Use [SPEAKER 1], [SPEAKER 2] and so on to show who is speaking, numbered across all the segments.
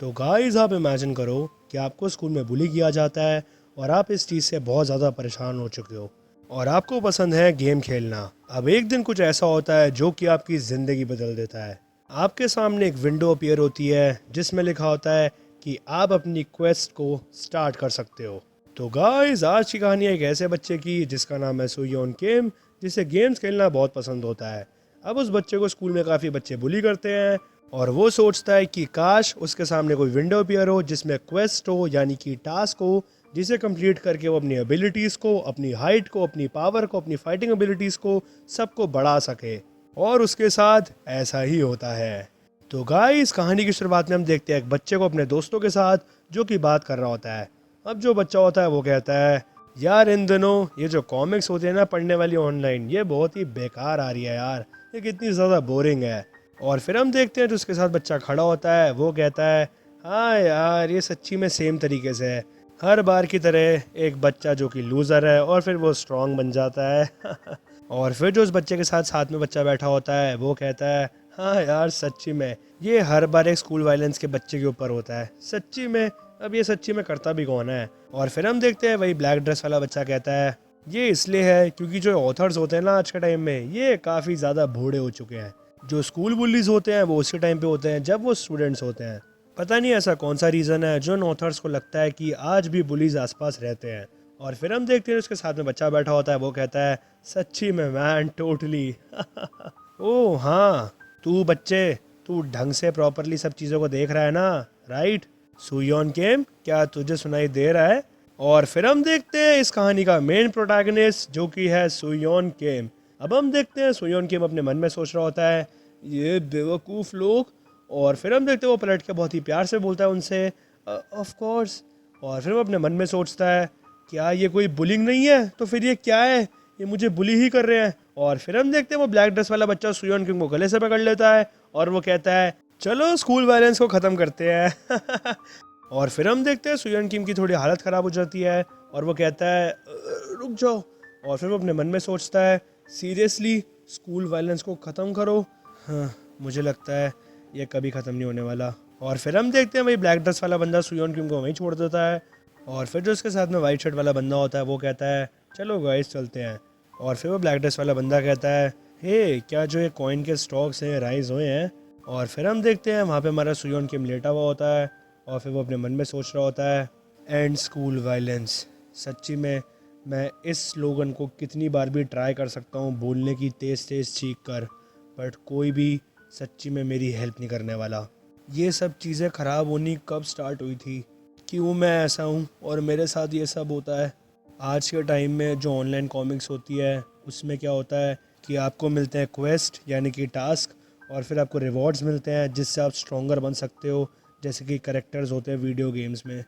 [SPEAKER 1] तो गाइस आप इमेजिन करो कि आपको स्कूल में बुली किया जाता है और आप इस चीज़ से बहुत ज़्यादा परेशान हो चुके हो और आपको पसंद है गेम खेलना। अब एक दिन कुछ ऐसा होता है जो कि आपकी ज़िंदगी बदल देता है। आपके सामने एक विंडो अपीयर होती है जिसमें लिखा होता है कि आप अपनी क्वेस्ट को स्टार्ट कर सकते हो। तो गाइस आज की कहानी एक ऐसे बच्चे की जिसका नाम है सुयोन किम, जिसे गेम्स खेलना बहुत पसंद होता है। अब उस बच्चे को स्कूल में काफ़ी बच्चे बुली करते हैं और वो सोचता है कि काश उसके सामने कोई विंडो अपीयर हो जिसमें क्वेस्ट हो, यानी कि टास्क हो, जिसे कंप्लीट करके वो अपनी एबिलिटीज़ को, अपनी हाइट को, अपनी पावर को, अपनी फाइटिंग एबिलिटीज़ को सबको बढ़ा सके। और उसके साथ ऐसा ही होता है। तो गाइस कहानी की शुरुआत में हम देखते हैं एक बच्चे को अपने दोस्तों के साथ जो कि बात कर रहा होता है। अब जो बच्चा होता है वो कहता है, यार इन दिनों ये जो कॉमिक्स होते हैं ना पढ़ने वाली ऑनलाइन, ये बहुत ही बेकार आ रही है यार, ये कितनी ज़्यादा बोरिंग है। और फिर हम देखते हैं जो उसके साथ बच्चा खड़ा होता है वो कहता है, हाँ यार ये सच्ची में सेम तरीके से है, हर बार की तरह एक बच्चा जो कि लूज़र है और फिर वो स्ट्रांग बन जाता है। और फिर जो उस बच्चे के साथ साथ में बच्चा बैठा होता है वो कहता है, हाँ यार सच्ची में ये हर बार एक स्कूल वायलेंस के बच्चे के ऊपर होता है, सच्ची में अब ये सच्ची में करता भी कौन है। और फिर हम देखते हैं वही ब्लैक ड्रेस वाला बच्चा कहता है, ये इसलिए है क्योंकि जो ऑथर्स होते हैं ना आज के टाइम में, ये काफ़ी ज़्यादा बूढ़े हो चुके हैं। जो स्कूल बुलीज होते हैं वो उसी टाइम पे होते हैं जब वो स्टूडेंट्स होते हैं। पता नहीं ऐसा कौन सा रीज़न है जो इन ऑथर्स को लगता है कि आज भी बुलीज आसपास रहते हैं। और फिर हम देखते हैं उसके साथ में बच्चा बैठा होता है वो कहता है, सच्ची में मैन टोटली। ओह हाँ, तू बच्चे, तू ढंग से प्रॉपरली सब चीज़ों को देख रहा है ना, राइट? सुयोन केम, क्या तुझे सुनाई दे रहा है? और फिर हम देखते हैं इस कहानी का मेन प्रोटैगनिस्ट जो कि है सुयोन केम। अब हम देखते हैं सुयोन केम अपने मन में सोच रहा होता है, ये बेवकूफ़ लोग। और फिर हम देखते हैं वो पलट के बहुत ही प्यार से बोलता है उनसे, ऑफ कोर्स। और फिर वो अपने मन में सोचता है, क्या ये कोई बुलिंग नहीं है तो फिर ये क्या है, ये मुझे बुली ही कर रहे हैं। और फिर हम देखते हैं वो ब्लैक ड्रेस वाला बच्चा सुयोन किंग को गले से पकड़ लेता है और वो कहता है, चलो स्कूल वायलेंस को ख़त्म करते हैं। और फिर हम देखते हैं सुयोन किम की थोड़ी हालत ख़राब हो जाती है और वो कहता है, रुक जाओ। और फिर वो अपने मन में सोचता है, सीरियसली स्कूल वायलेंस को ख़त्म करो? हाँ, मुझे लगता है ये कभी ख़त्म नहीं होने वाला। और फिर हम देखते हैं वही ब्लैक ड्रेस वाला बंदा सुयोन किम को वहीं छोड़ देता है। और फिर जो उसके साथ में वाइट शर्ट वाला बंदा होता है वो कहता है, चलो गाइस चलते हैं। और फिर वो ब्लैक ड्रेस वाला बंदा कहता है, हे क्या जो ये कॉइन के स्टॉक्स हैं राइज हुए हैं? और फिर हम देखते हैं वहाँ पे हमारा सुयोन किम लेटा हुआ होता है और फिर वो अपने मन में सोच रहा होता है, एंड स्कूल वायलेंस। सच्ची में मैं इस स्लोगन को कितनी बार भी ट्राई कर सकता हूँ बोलने की तेज़ तेज़ चीख कर, बट कोई भी सच्ची में मेरी हेल्प नहीं करने वाला। ये सब चीज़ें ख़राब होनी कब स्टार्ट हुई थी, क्यों मैं ऐसा हूँ और मेरे साथ ये सब होता है? आज के टाइम में जो ऑनलाइन कॉमिक्स होती है उसमें क्या होता है कि आपको मिलते हैं क्वेस्ट यानी कि टास्क, और फिर आपको रिवॉर्ड्स मिलते हैं जिससे आप स्ट्रॉन्गर बन सकते हो, जैसे कि करेक्टर्स होते हैं वीडियो गेम्स में।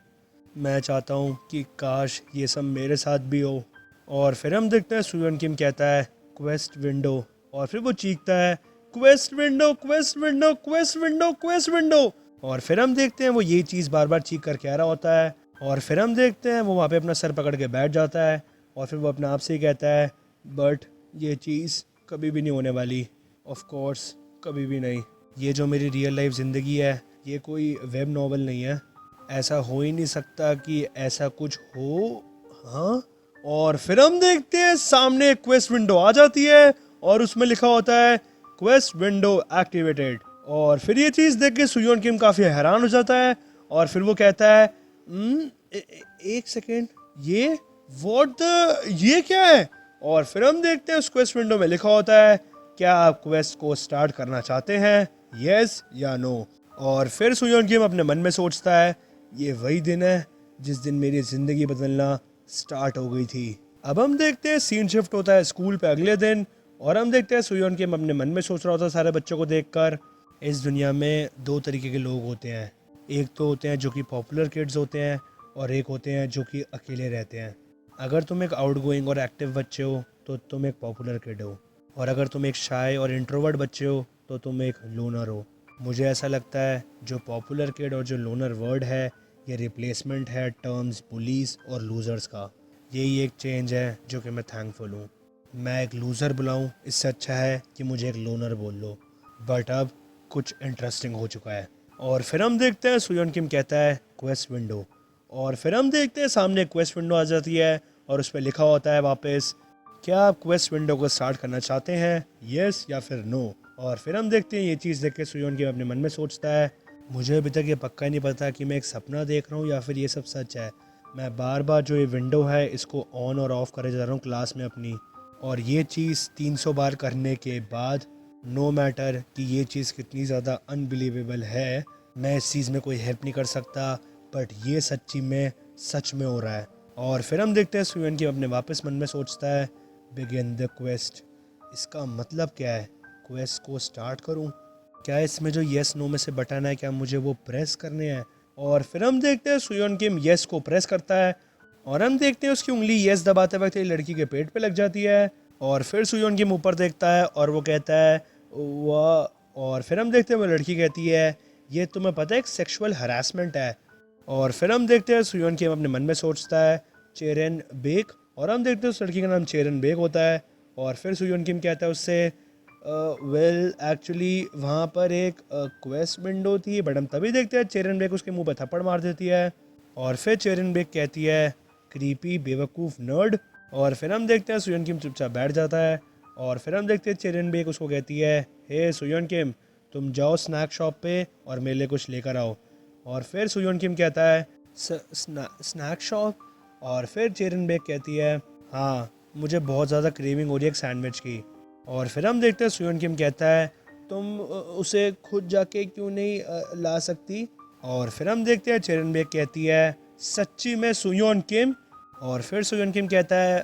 [SPEAKER 1] मैं चाहता हूँ कि काश ये सब मेरे साथ भी हो। और फिर हम देखते हैं सुयोन किम कहता है, क्वेस्ट विंडो। और फिर वो चीखता है, quest window, quest window, quest window, quest window. और फिर हम देखते हैं वो ये चीज़ बार बार चीख कर कह रहा होता है। और फिर हम देखते हैं वो वहाँ पे अपना सर पकड़ के बैठ जाता है और फिर वो अपने आप से ही कहता है, बट ये चीज़ कभी भी नहीं होने वाली, ऑफ कोर्स कभी भी नहीं। ये जो मेरी रियल लाइफ ज़िंदगी है ये कोई वेब नॉवल नहीं है, ऐसा हो ही नहीं सकता कि ऐसा कुछ हो। हाँ। और फिर हम देखते हैं सामने एक क्वेस्ट विंडो आ जाती है और उसमें लिखा होता है, क्वेस्ट विंडो एक्टिवेटेड। और फिर ये चीज़ देख के सुयोन किम काफ़ी हैरान हो जाता है और फिर वो कहता है, एक सेकेंड, ये व्हाट द, ये क्या है? और फिर हम देखते हैं उस क्वेस्ट विंडो में लिखा होता है, क्या आप क्वेस्ट को स्टार्ट करना चाहते हैं, यस या नो? और फिर सुयोन किम अपने मन में सोचता है, ये वही दिन है जिस दिन मेरी ज़िंदगी बदलना स्टार्ट हो गई थी। अब हम देखते हैं सीन शिफ्ट होता है स्कूल पे अगले दिन और हम देखते हैं सुयोन किम अपने मन में सोच रहा होता है सारे बच्चों को देखकर, इस दुनिया में दो तरीके के लोग होते हैं, एक तो होते हैं जो कि पॉपुलर किड्स होते हैं और एक होते हैं जो कि अकेले रहते हैं। अगर तुम एक आउटगोइंग और एक्टिव बच्चे हो तो तुम एक पॉपुलर किड हो, और अगर तुम एक शाय और इंट्रोवर्ट बच्चे हो तो तुम एक लोनर हो। मुझे ऐसा लगता है जो पॉपुलर किड और जो लोनर वर्ड है ये रिप्लेसमेंट है टर्म्स पुलिस और लूज़र्स का। यही एक चेंज है जो कि मैं थैंकफुल हूँ। मैं एक लूज़र बुलाऊँ इससे अच्छा है कि मुझे एक लोनर बोल लो। बट अब कुछ इंटरेस्टिंग हो चुका है और फिर हम देखते हैं सुयोन किम कहता है क्वेस्ट विंडो। और फिर हम देखते हैं सामने क्वेस्ट विंडो आ जाती है और उस पर लिखा होता है वापस, क्या आप क्वेस्ट विंडो को स्टार्ट करना चाहते हैं, यस या फिर नो। और फिर हम देखते हैं ये चीज़ देख के सुयोन किम अपने मन में सोचता है, मुझे अभी तक ये पक्का नहीं पता कि मैं एक सपना देख रहा हूँ या फिर ये सब सच है। मैं बार बार जो ये विंडो है इसको ऑन और ऑफ करे जा रहा हूँ क्लास में अपनी, और ये चीज़ 300 बार करने के बाद नो मैटर कि ये चीज़ कितनी ज़्यादा अनबिलीवेबल है, मैं इस चीज़ में कोई हेल्प नहीं कर सकता, बट ये सच्ची में सच में हो रहा है। और फिर हम देखते हैं सुयोन की अपने वापस मन में सोचता है, बिगिन द क्वेस्ट। इसका मतलब क्या है, क्वेस्ट को स्टार्ट करूं? क्या इसमें जो येस नो में से बटन है क्या मुझे वो प्रेस करने हैं? और फिर हम देखते हैं सुयोन किम येस को प्रेस करता है और हम देखते हैं उसकी उंगली येस दबाते वक्त लड़की के पेट पे लग जाती है। और फिर सुयोन किम ऊपर देखता है और वो कहता है वाह। और फिर हम देखते हैं वो लड़की कहती है, ये तुम्हें पता है एक सेक्सुअल हरासमेंट है। और फिर हम देखते हैं सुयोन किम अपने मन में सोचता है, चेरेन बेक। और हम देखते हैं उस लड़की का नाम चेरेन बेक होता है। और फिर सुयोन किम कहता है उससे, वेल एक्चुअली वहाँ पर एक क्वेस्ट विंडो थी, बट हम तभी देखते हैं चेरेन बेक उसके मुंह पर थप्पड़ मार देती है। और फिर चेरेन बेक कहती है, क्रीपी बेवकूफ़ नर्ड। और फिर हम देखते हैं सुयोन किम चुपचाप बैठ जाता है। और फिर हम देखते हैं चेरेन बेक उसको कहती है, हे सुयोन किम, तुम जाओ स्नैक शॉप पे और मेरे लिए कुछ लेकर आओ। और फिर सुयोन किम कहता है, स्नैक शॉप? और फिर चेरेन बेक कहती है, हाँ मुझे बहुत ज़्यादा क्रेविंग हो रही है एक सैंडविच की। और फिर हम देखते हैं सुयोन किम कहता है, तुम उसे खुद जाके क्यों नहीं ला सकती? और फिर हम देखते हैं चेरेन बेक कहती है, सच्ची में सुयोन किम? और फिर सुयोन किम कहता है,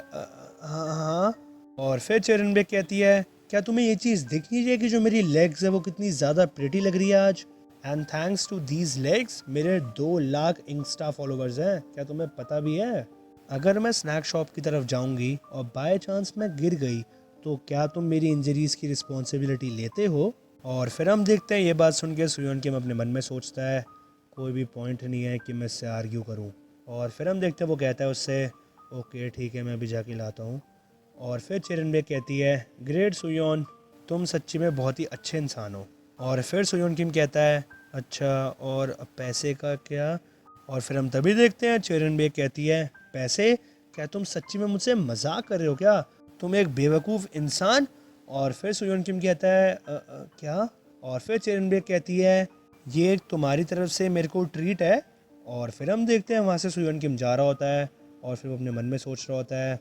[SPEAKER 1] हाँ हाँ। और फिर चेरेन बेक कहती है, क्या तुम्हें ये चीज़ दिख नहीं रही है कि जो मेरी लेग्स है वो कितनी ज़्यादा प्रिटी लग रही है आज? And thanks to these legs मेरे 2 लाख इंस्टा फॉलोवर्स हैं, क्या तुम्हें पता भी है? अगर मैं स्नैक शॉप की तरफ जाऊंगी और बाय चांस मैं गिर गई तो क्या तुम मेरी इंजरीज की रिस्पॉन्सिबिलिटी लेते हो? और फिर हम देखते हैं ये बात सुन के सुयोन किम अपने मन में सोचता है, कोई भी पॉइंट नहीं है कि मैं इससे आर्ग्यू करूं। और फिर हम देखते हैं वो कहता है उससे, ओके ठीक है मैं अभी जाके लाता हूँ। और फिर चेरेन बेक कहती है, ग्रेट सुयोन, तुम सच्ची में बहुत ही अच्छे इंसान हो। और फिर सुयोन किम कहता है, अच्छा और पैसे का क्या? और फिर हम तभी देखते हैं चेरेन बेक कहती है, पैसे? क्या तुम सच्ची में मुझसे मजाक कर रहे हो क्या? तुम एक बेवकूफ़ इंसान। और फिर सुयोन किम कहता है, क्या? और फिर चेरेन बेक कहती है, ये तुम्हारी तरफ से मेरे को ट्रीट है। और फिर हम देखते हैं वहाँ से सुयोन किम जा रहा होता है और फिर वो अपने मन में सोच रहा होता है,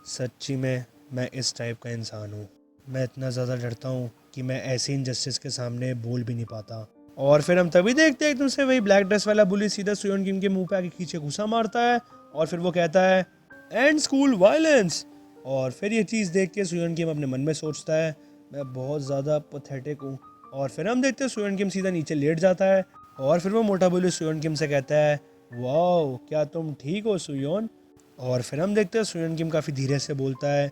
[SPEAKER 1] सच्ची में मैं इस टाइप का इंसान हूँ, मैं इतना ज़्यादा डरता हूँ कि मैं ऐसी इनजस्टिस के सामने बोल भी नहीं पाता। और फिर हम तभी देखते हैं एकदम से वही ब्लैक ड्रेस वाला बुली सीधा सुयोन किम के मुंह पे आके खींचे घुसा मारता है और फिर वो कहता है, एंड स्कूल वायलेंस। और फिर ये चीज़ देख के सुयोन किम अपने मन में सोचता है, मैं बहुत ज़्यादा पथेटिक हूँ। और फिर हम देखते हैं सुयोन किम सीधा नीचे लेट जाता है और फिर वो मोटा बुली सुयोन किम से कहता है, वाओ क्या तुम ठीक हो सुयोन? और फिर हम देखते हैं सुयोन किम काफ़ी धीरे से बोलता है,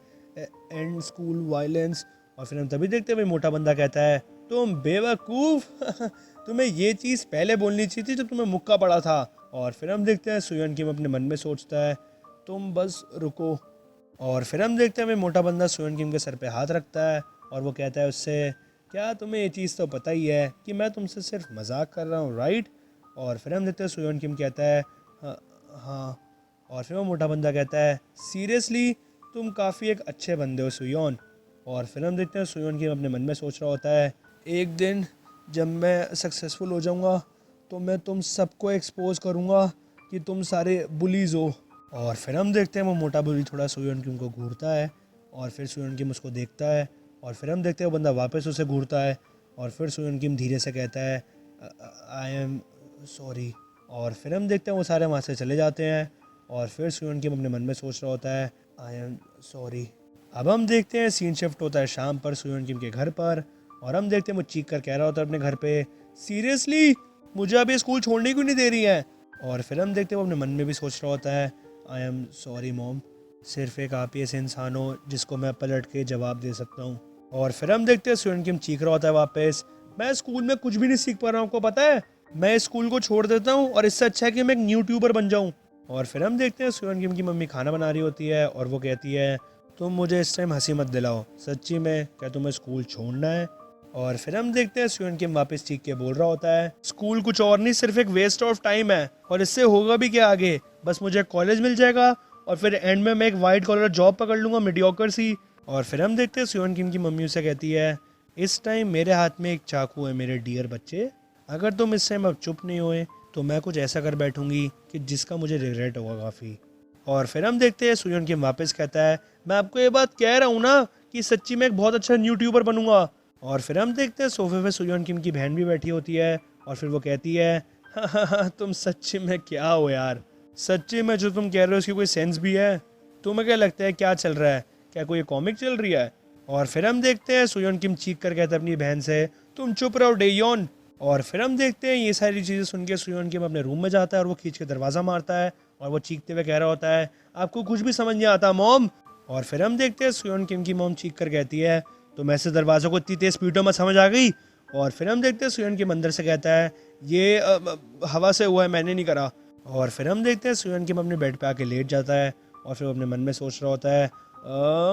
[SPEAKER 1] एंड स्कूल वायलेंस। और फिर हम तभी देखते हैं भाई मोटा बंदा कहता है, तुम बेवकूफ़ तुम्हें ये चीज़ पहले बोलनी चाहिए थी जब तुम्हें मुक्का पड़ा था। और फिर हम देखते हैं सुयोन किम अपने मन में सोचता है, तुम बस रुको। और फिर हम देखते हैं भाई मोटा बंदा सुयोन किम के सर पे हाथ रखता है और वो कहता है उससे, क्या तुम्हें ये चीज़ तो पता ही है कि मैं तुमसे सिर्फ मजाक कर रहा हूँ, राइट? और फिर हम देखते हैं सुयोन किम कहता है, हाँ। और फिर वो मोटा बंदा कहता है, सीरियसली तुम काफ़ी एक अच्छे बंदे हो सुयोन। और फिर हम देखते हैं सुयोन किम अपने मन में सोच रहा होता है, एक दिन जब मैं सक्सेसफुल हो जाऊंगा तो मैं तुम सबको एक्सपोज करूंगा कि तुम सारे बुलीज हो। और फिर हम देखते हैं वो मोटा बुली थोड़ा सुयोन किम को घूरता है और फिर सुयोन किम उसको देखता है। और फिर हम देखते हैं वो बंदा वापस उसे घूरता है और फिर सुयोन किम धीरे से कहता है, आई एम सॉरी। और फिर हम देखते हैं वो सारे वहाँ से चले जाते हैं और फिर सुयोन किम अपने मन में सोच रहा होता है, आई एम सॉरी। अब हम देखते हैं सीन शिफ्ट होता है शाम पर सुयोन किम के घर पर और हम देखते हैं वो चीख कर कह रहा होता है अपने घर पे, सीरियसली मुझे अभी स्कूल छोड़ने क्यों नहीं दे रही है? और फिर हम देखते हैं वो अपने मन में भी सोच रहा होता है, आई एम सॉरी मॉम, सिर्फ एक आप ही ऐसे इंसान हो जिसको मैं पलट के जवाब दे सकता हूँ। और फिर हम देखते हैं सुयोन किम चीख रहा होता है वापस, मैं स्कूल में कुछ भी नहीं सीख पा रहा हूँ, आपको पता है मैं स्कूल को छोड़ देता हूँ और इससे अच्छा है कि मैं एक यूट्यूबर बन जाऊँ। और फिर हम देखते हैं सुयोन किम की मम्मी खाना बना रही होती है और वो कहती है, तुम मुझे इस टाइम हंसी मत दिलाओ, सच्ची में क्या तुम्हें स्कूल छोड़ना है? और फिर हम देखते हैं सुयन किम वापस चीख के बोल रहा होता है, स्कूल कुछ और नहीं, सिर्फ एक वेस्ट ऑफ टाइम है और इससे होगा भी क्या आगे, बस मुझे कॉलेज मिल जाएगा और फिर एंड में मैं एक वाइट कॉलर जॉब पकड़ लूंगा मीडियोकर सी। और फिर हम देखते हैं सुयन किम की मम्मी उसे कहती है, इस टाइम मेरे हाथ में एक चाकू है मेरे डियर बच्चे, अगर तुम इस टाइम अब चुप नहीं हुए तो मैं कुछ ऐसा कर बैठूंगी कि जिसका मुझे रिग्रेट होगा काफ़ी। और फिर हम देखते हैं सुयन किम वापस कहता है, मैं आपको ये बात कह रहा हूँ ना कि सच्ची में एक बहुत अच्छा यूट्यूबर बनूंगा। और फिर हम देखते हैं सोफे पे सुयन किम की बहन भी बैठी होती है और फिर वो कहती है, हाँ, तुम सच्ची में क्या हो यार, सच्ची में जो तुम कह रहे हो उसकी कोई सेंस भी है, तुम्हें क्या लगता है क्या चल रहा है, क्या कोई कॉमिक चल रही है। और फिर हम देखते हैं सुयन किम चीख कर कहता है अपनी बहन से, तुम चुप रहो डेयोन। और फिर हम देखते हैं ये सारी चीज़ें सुन के सुयन किम अपने रूम में जाता है और वो खींच के दरवाज़ा मारता है और वो चीखते हुए कह रहा होता है, आपको कुछ भी समझ नहीं आता मॉम। और फिर हम देखते हैं सुयन किम की मॉम चीख कर कहती है, तो मैं से दरवाज़ों को इतनी तेज़ पीटो मत, समझ आ गई। और फिर हम देखते हैं सुयन किम अंदर से कहता है, ये हवा से हुआ है, मैंने नहीं करा। और फिर हम देखते हैं सुयन किम अपने बेड पे आके लेट जाता है और फिर वो अपने मन में सोच रहा होता है,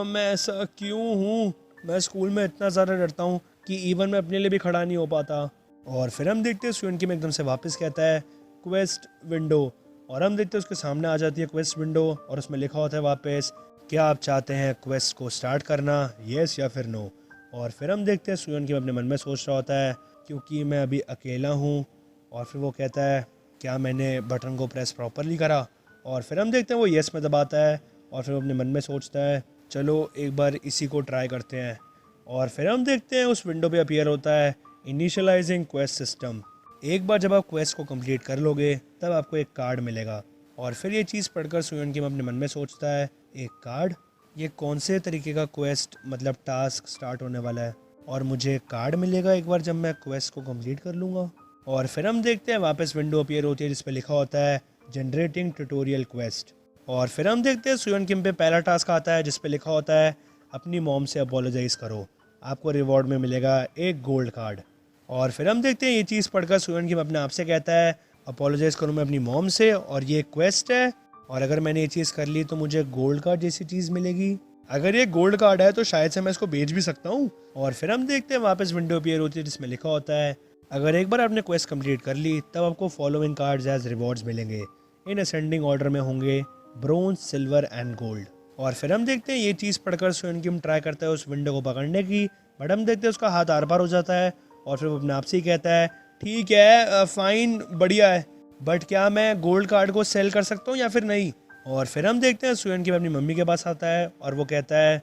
[SPEAKER 1] मैं ऐसा क्यों हूँ, मैं स्कूल में इतना ज़्यादा डरता हूँ कि इवन मैं अपने लिए भी खड़ा नहीं हो पाता। और फिर हम देखते हैं सुयन किम एकदम से वापस कहता है, क्वेस्ट विंडो। और हम देखते हैं उसके सामने आ जाती है क्वेस्ट विंडो और उसमें लिखा होता है वापस, क्या आप चाहते हैं क्वेस्ट को स्टार्ट करना, येस या फिर नो। और फिर हम देखते हैं सुयन किम अपने मन में सोच रहा होता है, क्योंकि मैं अभी अकेला हूँ। और फिर वो कहता है, क्या मैंने बटन को प्रेस प्रॉपरली करा। और फिर हम देखते हैं वो येस में दबाता है और फिर वो अपने मन में सोचता है, चलो एक बार इसी को ट्राई करते हैं। और फिर हम देखते हैं उस विंडो पे अपीयर होता है, इनिशियलाइजिंग क्वेस्ट सिस्टम। एक बार जब आप क्वेस्ट को कंप्लीट कर लोगे तब आपको एक कार्ड मिलेगा। और फिर ये चीज़ पढ़कर सुयन किम अपने मन में सोचता है, एक कार्ड, ये कौन से तरीके का क्वेस्ट मतलब टास्क स्टार्ट होने वाला है और मुझे कार्ड मिलेगा एक बार जब मैं क्वेस्ट को कंप्लीट कर लूँगा। और फिर हम देखते हैं वापस विंडो अपीयर होती है जिस पे लिखा होता है, जनरेटिंग ट्यूटोरियल क्वेस्ट। और फिर हम देखते हैं सुयन किम पे पहला टास्क आता है जिस पे लिखा होता है, अपनी मॉम से अपोलोजाइज़ करो, आपको रिवॉर्ड में मिलेगा एक गोल्ड कार्ड। और फिर हम देखते हैं ये चीज़ पढ़कर सुयन किम अपने आप से कहता है, अपोलोजाइज़ करूँ मैं अपनी मॉम से और ये क्वेस्ट है और अगर मैंने ये चीज़ कर ली तो मुझे गोल्ड कार्ड जैसी चीज़ मिलेगी, अगर ये गोल्ड कार्ड है तो शायद से मैं इसको बेच भी सकता हूँ। और फिर हम देखते हैं वापस विंडो अपीयर होती है जिसमें लिखा होता है, अगर एक बार आपने क्वेस्ट कंप्लीट कर ली तब आपको फॉलोइंग कार्ड्स एज रिवॉर्ड्स मिलेंगे, इन असेंडिंग ऑर्डर में होंगे ब्रोंज, सिल्वर एंड गोल्ड। और फिर हम देखते हैं ये चीज़ पढ़कर सुयन किम ट्राई करता है उस विंडो को पकड़ने की, बट हम देखते हैं उसका हाथ आर पार हो जाता है और फिर वो अपने आप से ही कहता है, ठीक है फाइन बढ़िया है, बट क्या मैं गोल्ड कार्ड को सेल कर सकता हूँ या फिर नहीं। और फिर हम देखते हैं सुयन किम अपनी मम्मी के पास आता है और वो कहता है,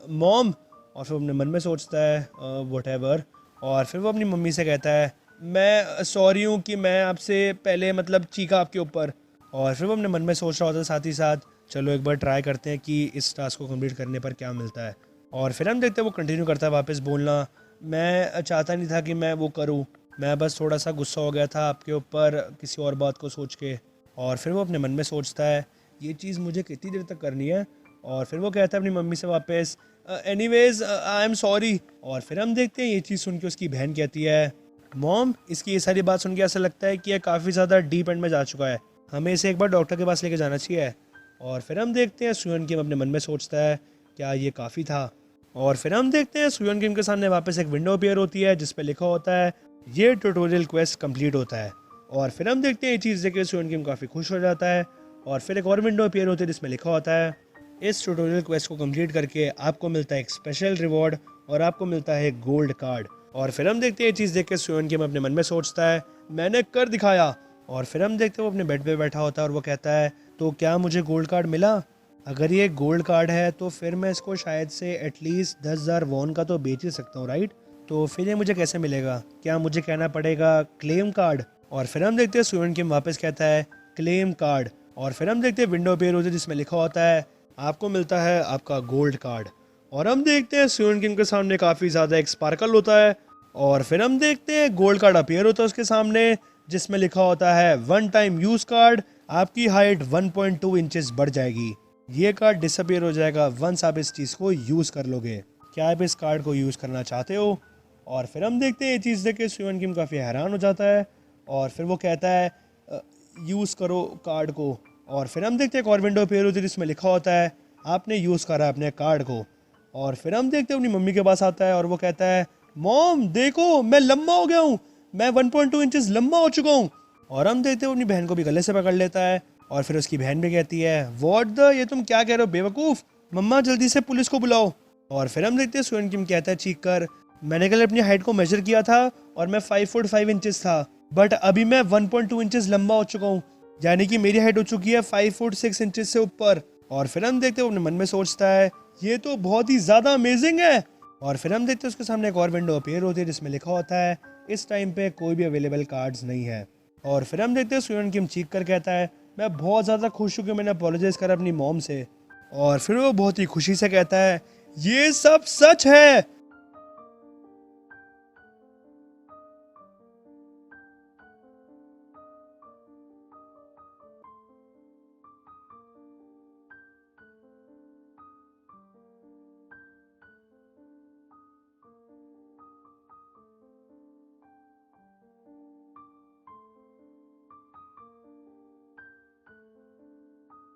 [SPEAKER 1] मॉम। और फिर अपने मन में सोचता है व्हाटएवर। और फिर वो अपनी मम्मी से कहता है, मैं सॉरी हूँ कि मैं आपसे पहले मतलब चीखा आपके ऊपर। और फिर वो अपने मन में सोच रहा होता है साथ ही साथ, चलो एक बार ट्राई करते हैं कि इस टास्क को कंप्लीट करने पर क्या मिलता है। और फिर हम देखते हैं वो कंटिन्यू करता है वापस बोलना, मैं चाहता नहीं था कि मैं वो करूँ, मैं बस थोड़ा सा गुस्सा हो गया था आपके ऊपर किसी और बात को सोच के। और फिर वो अपने मन में सोचता है, ये चीज़ मुझे कितनी देर तक करनी है। और फिर वो कहता है अपनी मम्मी से वापस, एनीवेज आई एम सॉरी। और फिर हम देखते हैं ये चीज़ सुन के उसकी बहन कहती है, मॉम इसकी ये सारी बात सुन के ऐसा लगता है कि यह काफ़ी ज़्यादा डीप एंड में जा चुका है, हमें इसे एक बार डॉक्टर के पास लेके जाना चाहिए। और फिर हम देखते हैं सुयन किम अपने मन में सोचता है, क्या ये काफ़ी था। और फिर हम देखते हैं सुयन किम के सामने वापस एक विंडो अपीयर होती है जिस पे लिखा होता है, ये ट्यूटोरियल क्वेस्ट कंप्लीट होता है। और फिर हम देखते हैं ये चीज़ देख के सुयन किम काफ़ी खुश हो जाता है। और फिर एक और विंडो अपीयर होती है जिसमें लिखा होता है, इस ट्यूटोरियल क्वेस्ट को कंप्लीट करके आपको मिलता है एक स्पेशल रिवॉर्ड और आपको मिलता है एक गोल्ड कार्ड। और फिर हम देखते हैं ये चीज़ देख के सुयन किम अपने मन में सोचता है, मैंने कर दिखाया। और फिर हम देखते हैं वो अपने बेड पे बैठा होता है और वो कहता है, तो क्या मुझे गोल्ड कार्ड मिला, अगर ये गोल्ड कार्ड है तो फिर मैं इसको शायद से एटलीस्ट 10,000 वॉन का तो बेच ही सकता हूँ राइट, तो फिर ये मुझे कैसे मिलेगा, क्या मुझे कहना पड़ेगा क्लेम कार्ड। और फिर हम देखते हैं सुयन किम वापस कहता है क्लेम कार्ड। और फिर हम देखते हैं विंडो अपीयर होती है जिसमें लिखा होता है, आपको मिलता है आपका गोल्ड कार्ड। और हम देखते हैं सुयन किम के सामने काफ़ी ज़्यादा एक स्पार्कल होता है और फिर हम देखते हैं गोल्ड कार्ड अपीयर होता है उसके सामने जिसमें लिखा होता है, वन टाइम यूज़ कार्ड, आपकी हाइट 1.2 इंचेस बढ़ जाएगी, ये कार्ड डिसअपीयर हो जाएगा वंस आप इस चीज़ को यूज़ कर लोगे, क्या आप इस कार्ड को यूज़ करना चाहते हो। और फिर हम देखते हैं ये चीज़ देख के सुयन किम काफ़ी हैरान हो जाता है और फिर वो कहता है, यूज़ करो कार्ड को। और फिर हम देखते हैं एक और विंडो अपीयर होती है जिसमें लिखा होता है, आपने यूज़ करा अपने कार्ड को। और फिर हम देखते हैं अपनी मम्मी के पास आता है और वो कहता है, मॉम देखो मैं लंबा हो गया हूँ, मैं 1.2 इंचेस लंबा हो चुका हूँ। और हम देखते हैं अपनी बहन को भी गले से पकड़ लेता है और फिर उसकी बहन भी कहती है व्हाट द, ये तुम क्या कह रहे हो बेवकूफ़, मम्मा जल्दी से पुलिस को बुलाओ। और फिर हम देखते हैं सुयन किम कहता है चीख कर, मैंने कल अपनी हाइट को मेजर किया था और मैं 5 फुट 5 इंचेस था, बट अभी मैं 1.2 इंचेस लंबा हो चुका हूँ, यानी कि मेरी हाइट हो चुकी है 5 फुट 6 इंचेस से ऊपर। और फिर हम देखते हैं अपने मन में सोचता है ये तो बहुत ही ज़्यादा अमेजिंग है। और फिर हम देखते हैं उसके सामने एक और विंडो अपीयर होती है जिसमें लिखा होता है इस टाइम पे कोई भी अवेलेबल कार्ड्स नहीं है। और फिर हम देखते हैं सुयन किम चीख कर कहता है मैं बहुत ज़्यादा खुश हूँ कि मैंने अपोलोजाइज करा अपनी मॉम से। और फिर वो बहुत ही खुशी से कहता है ये सब सच है,